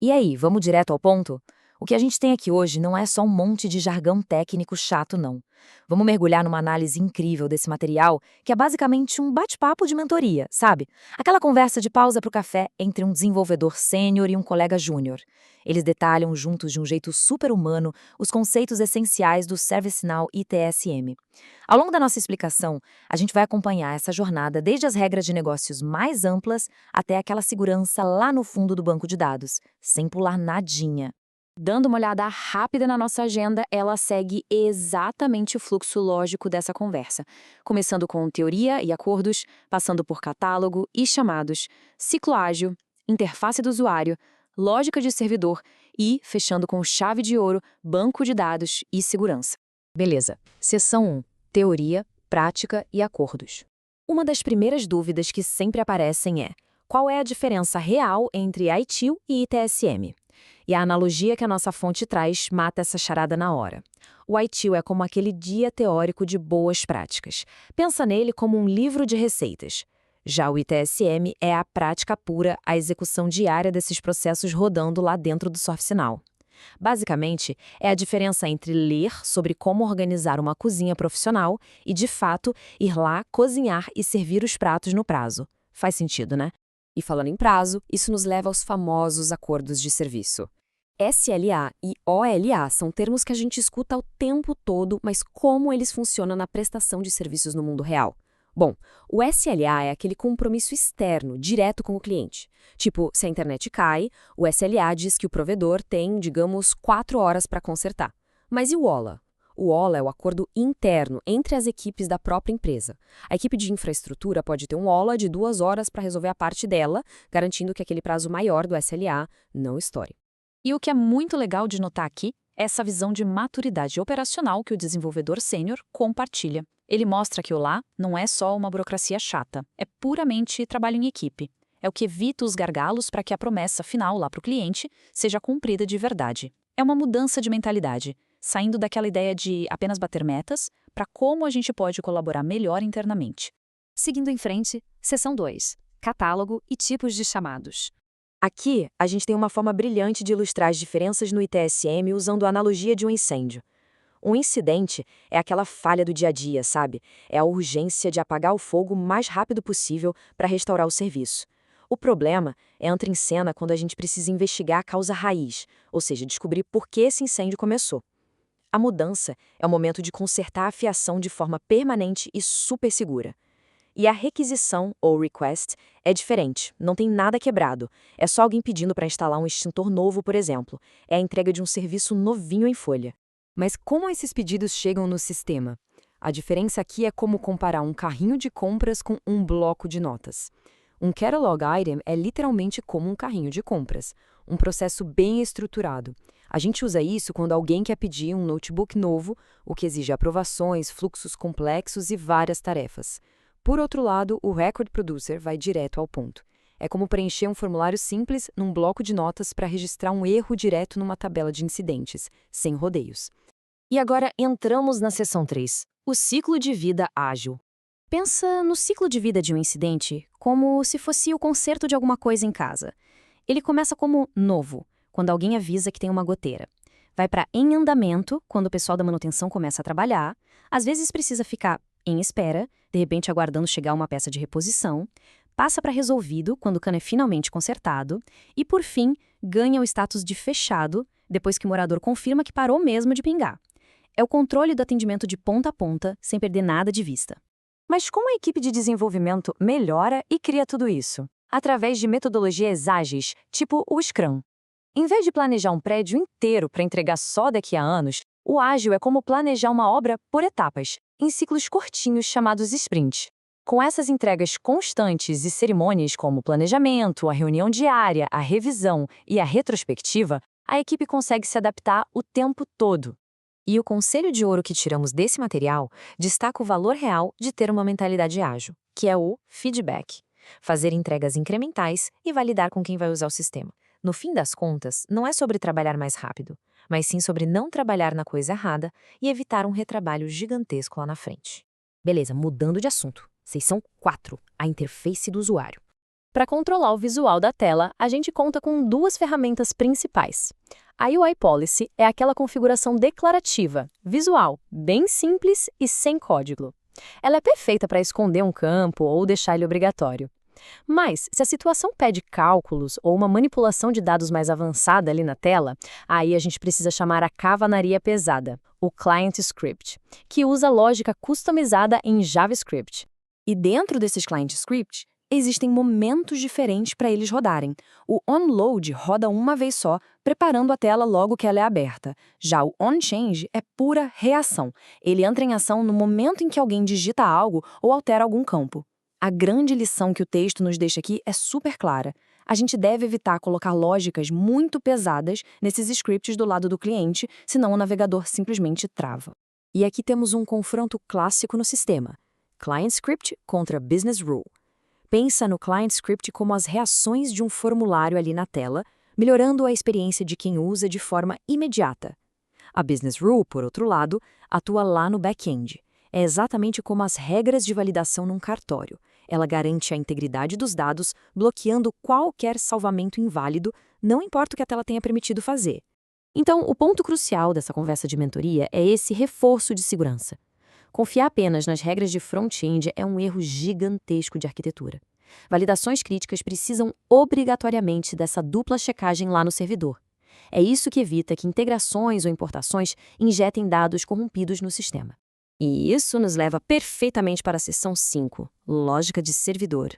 E aí, vamos direto ao ponto? O que a gente tem aqui hoje não é só um monte de jargão técnico chato, não. Vamos mergulhar numa análise incrível desse material, que é basicamente um bate-papo de mentoria, sabe? Aquela conversa de pausa para o café entre um desenvolvedor sênior e um colega júnior. Eles detalham juntos de um jeito super humano os conceitos essenciais do ServiceNow ITSM. Ao longo da nossa explicação, a gente vai acompanhar essa jornada desde as regras de negócios mais amplas até aquela segurança lá no fundo do banco de dados, sem pular nadinha. Dando uma olhada rápida na nossa agenda, ela segue exatamente o fluxo lógico dessa conversa, começando com teoria e acordos, passando por catálogo e chamados, ciclo ágil, interface do usuário, lógica de servidor e, fechando com chave de ouro, banco de dados e segurança. Beleza. Seção 1. Teoria, prática e acordos. Uma das primeiras dúvidas que sempre aparecem é: qual é a diferença real entre ITIL e ITSM? E a analogia que a nossa fonte traz mata essa charada na hora. O ITIL é como aquele guia teórico de boas práticas. Pensa nele como um livro de receitas. Já o ITSM é a prática pura, a execução diária desses processos rodando lá dentro do ServiceNow. Basicamente, é a diferença entre ler sobre como organizar uma cozinha profissional e, de fato, ir lá, cozinhar e servir os pratos no prazo. Faz sentido, né? E falando em prazo, isso nos leva aos famosos acordos de serviço. SLA e OLA são termos que a gente escuta o tempo todo, mas como eles funcionam na prestação de serviços no mundo real? Bom, o SLA é aquele compromisso externo, direto com o cliente. Tipo, se a internet cai, o SLA diz que o provedor tem, digamos, 4 horas para consertar. Mas e o OLA? O OLA é o acordo interno entre as equipes da própria empresa. A equipe de infraestrutura pode ter um OLA de 2 horas para resolver a parte dela, garantindo que aquele prazo maior do SLA não estoure. E o que é muito legal de notar aqui é essa visão de maturidade operacional que o desenvolvedor sênior compartilha. Ele mostra que o lá não é só uma burocracia chata, é puramente trabalho em equipe. É o que evita os gargalos para que a promessa final lá para o cliente seja cumprida de verdade. É uma mudança de mentalidade, saindo daquela ideia de apenas bater metas para como a gente pode colaborar melhor internamente. Seguindo em frente, seção 2. Catálogo e tipos de chamados. Aqui, a gente tem uma forma brilhante de ilustrar as diferenças no ITSM usando a analogia de um incêndio. Um incidente é aquela falha do dia a dia, sabe? É a urgência de apagar o fogo o mais rápido possível para restaurar o serviço. O problema entra em cena quando a gente precisa investigar a causa raiz, ou seja, descobrir por que esse incêndio começou. A mudança é o momento de consertar a fiação de forma permanente e super segura. E a requisição, ou request, é diferente, não tem nada quebrado. É só alguém pedindo para instalar um extintor novo, por exemplo. É a entrega de um serviço novinho em folha. Mas como esses pedidos chegam no sistema? A diferença aqui é como comparar um carrinho de compras com um bloco de notas. Um catalog item é literalmente como um carrinho de compras, um processo bem estruturado. A gente usa isso quando alguém quer pedir um notebook novo, o que exige aprovações, fluxos complexos e várias tarefas. Por outro lado, o Record Producer vai direto ao ponto. É como preencher um formulário simples num bloco de notas para registrar um erro direto numa tabela de incidentes, sem rodeios. E agora entramos na seção 3, o ciclo de vida ágil. Pensa no ciclo de vida de um incidente como se fosse o conserto de alguma coisa em casa. Ele começa como novo, quando alguém avisa que tem uma goteira. Vai para em andamento, quando o pessoal da manutenção começa a trabalhar. Às vezes precisa ficar em espera, de repente aguardando chegar uma peça de reposição. Passa para resolvido, quando o cano é finalmente consertado. E, por fim, ganha o status de fechado, depois que o morador confirma que parou mesmo de pingar. É o controle do atendimento de ponta a ponta, sem perder nada de vista. Mas como a equipe de desenvolvimento melhora e cria tudo isso? Através de metodologias ágeis, tipo o Scrum. Em vez de planejar um prédio inteiro para entregar só daqui a anos, o ágil é como planejar uma obra por etapas, em ciclos curtinhos chamados sprints. Com essas entregas constantes e cerimônias como o planejamento, a reunião diária, a revisão e a retrospectiva, a equipe consegue se adaptar o tempo todo. E o conselho de ouro que tiramos desse material destaca o valor real de ter uma mentalidade ágil, que é o feedback. Fazer entregas incrementais e validar com quem vai usar o sistema. No fim das contas, não é sobre trabalhar mais rápido, mas sim sobre não trabalhar na coisa errada e evitar um retrabalho gigantesco lá na frente. Beleza, mudando de assunto. Seção 4, a interface do usuário. Para controlar o visual da tela, a gente conta com duas ferramentas principais. A UI Policy é aquela configuração declarativa, visual, bem simples e sem código. Ela é perfeita para esconder um campo ou deixar ele obrigatório. Mas, se a situação pede cálculos ou uma manipulação de dados mais avançada ali na tela, aí a gente precisa chamar a cavalaria pesada, o Client Script, que usa lógica customizada em JavaScript. E dentro desses client scripts, existem momentos diferentes para eles rodarem. O onload roda uma vez só, preparando a tela logo que ela é aberta. Já o onChange é pura reação. Ele entra em ação no momento em que alguém digita algo ou altera algum campo. A grande lição que o texto nos deixa aqui é super clara. A gente deve evitar colocar lógicas muito pesadas nesses scripts do lado do cliente, senão o navegador simplesmente trava. E aqui temos um confronto clássico no sistema. Client Script contra Business Rule. Pensa no Client Script como as reações de um formulário ali na tela, melhorando a experiência de quem usa de forma imediata. A Business Rule, por outro lado, atua lá no back-end. É exatamente como as regras de validação num cartório. Ela garante a integridade dos dados, bloqueando qualquer salvamento inválido, não importa o que a tela tenha permitido fazer. Então, o ponto crucial dessa conversa de mentoria é esse reforço de segurança. Confiar apenas nas regras de front-end é um erro gigantesco de arquitetura. Validações críticas precisam obrigatoriamente dessa dupla checagem lá no servidor. É isso que evita que integrações ou importações injetem dados corrompidos no sistema. E isso nos leva perfeitamente para a seção 5, lógica de servidor.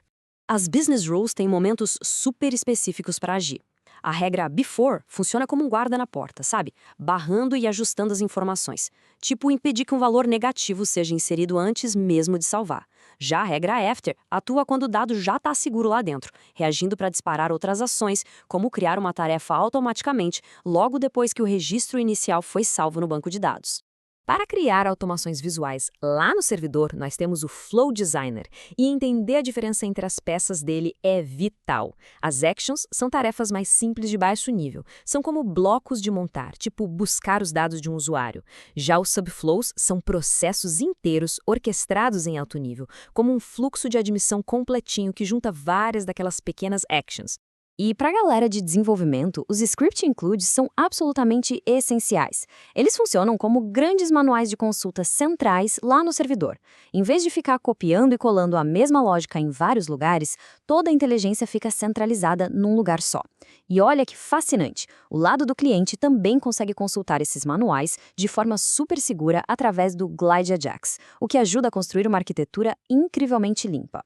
As business rules têm momentos super específicos para agir. A regra before funciona como um guarda na porta, sabe? Barrando e ajustando as informações. Tipo, impedir que um valor negativo seja inserido antes mesmo de salvar. Já a regra after atua quando o dado já está seguro lá dentro, reagindo para disparar outras ações, como criar uma tarefa automaticamente logo depois que o registro inicial foi salvo no banco de dados. Para criar automações visuais lá no servidor, nós temos o Flow Designer, e entender a diferença entre as peças dele é vital. As actions são tarefas mais simples de baixo nível, são como blocos de montar, tipo buscar os dados de um usuário. Já os subflows são processos inteiros orquestrados em alto nível, como um fluxo de admissão completinho que junta várias daquelas pequenas actions. E para a galera de desenvolvimento, os script includes são absolutamente essenciais. Eles funcionam como grandes manuais de consulta centrais lá no servidor. Em vez de ficar copiando e colando a mesma lógica em vários lugares, toda a inteligência fica centralizada num lugar só. E olha que fascinante, o lado do cliente também consegue consultar esses manuais de forma super segura através do Glide Ajax, o que ajuda a construir uma arquitetura incrivelmente limpa.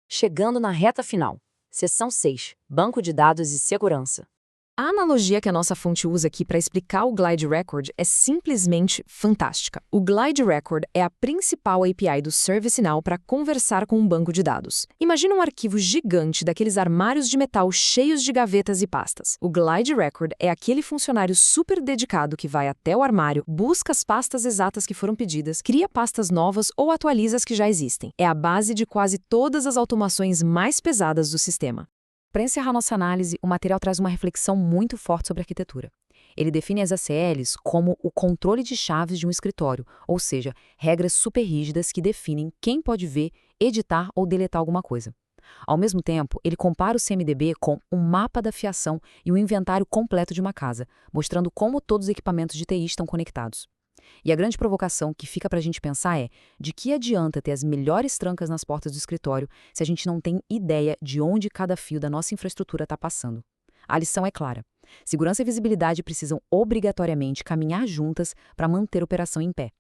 Chegando na reta final. Seção 6. Banco de dados e segurança. A analogia que a nossa fonte usa aqui para explicar o Glide Record é simplesmente fantástica. O Glide Record é a principal API do ServiceNow para conversar com um banco de dados. Imagina um arquivo gigante daqueles armários de metal cheios de gavetas e pastas. O Glide Record é aquele funcionário super dedicado que vai até o armário, busca as pastas exatas que foram pedidas, cria pastas novas ou atualiza as que já existem. É a base de quase todas as automações mais pesadas do sistema. Para encerrar nossa análise, o material traz uma reflexão muito forte sobre arquitetura. Ele define as ACLs como o controle de chaves de um escritório, ou seja, regras super rígidas que definem quem pode ver, editar ou deletar alguma coisa. Ao mesmo tempo, ele compara o CMDB com um mapa da fiação e o inventário completo de uma casa, mostrando como todos os equipamentos de TI estão conectados. E a grande provocação que fica para a gente pensar é: de que adianta ter as melhores trancas nas portas do escritório se a gente não tem ideia de onde cada fio da nossa infraestrutura está passando? A lição é clara. Segurança e visibilidade precisam obrigatoriamente caminhar juntas para manter a operação em pé.